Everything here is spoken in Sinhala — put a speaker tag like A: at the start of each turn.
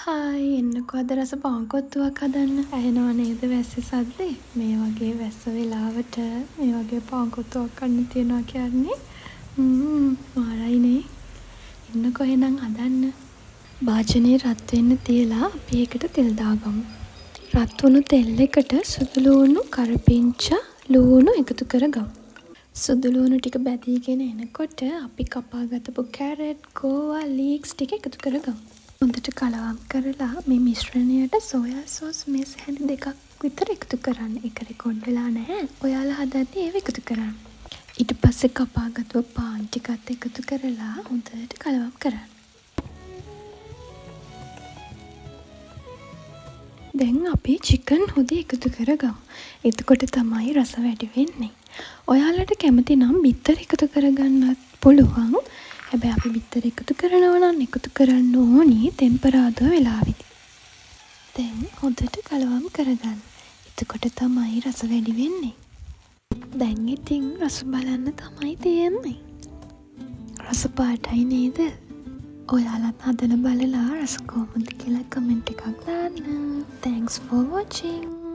A: හායි එන්නකෝ අද රස පාන්කොත්තුවක් හදන්න. ඇහෙනව නේද වැස්සේ සද්දේ? මේ වගේ වැස්ස වෙලාවට මේ වගේ පාන්කොත්තුවක් කන්න තියනවා කියන්නේ මාරයිනේ. එන්නකෝ එහෙනම් හදන්න. භාජනයේ රත් වෙන්න තියලා අපි ඒකට තෙල් දාගමු. රත් වුණු තෙල් එකට සුදු ලූණු, කරපිංචා, ලූණු එකතු කරගමු. සුදු ලූණු ටික බැදීගෙන එනකොට අපි කපාගත්තු කැරට්, ගෝවා, ලීක්ස් ටික එකතු කරගමු. හොඳට කලවම් කරලා මේ මිශ්‍රණයට සෝයා සෝස් මේස් හැඳි 2ක් විතර එකතු කරන්න. ඒක රෙකෝඩ් වෙලා නැහැ. ඔයාලා හදද්දී ඒව එකතු කරන්න. ඊට පස්සේ කපාගත්තු පාන් ටිකත් එකතු කරලා හොඳට කලවම් කරන්න. දැන් අපි චිකන් හොදි එකතු කරගමු. එතකොට තමයි රස වැඩි වෙන්නේ. ඔයාලට කැමති නම් බිත්තර එකතු කරගන්නත් පුළුවන්. හැබැයි අපි බිත්තර එකතු කරනවා නම් එකතු කරන්න ඕනි ටෙම්පරාදුව වෙලාවෙදී. දැන් හොඳට කලවම් කරගන්න. එතකොට තමයි රස වැඩි වෙන්නේ. දැන් ඉතින් රස බලන්න තමයි තියෙන්නේ. රස පාටයි නේද? ඔයාලත් හදලා බලලා රස කොහොමද කියලා කමෙන්ට් එකක් දාන්න. Thanks for watching.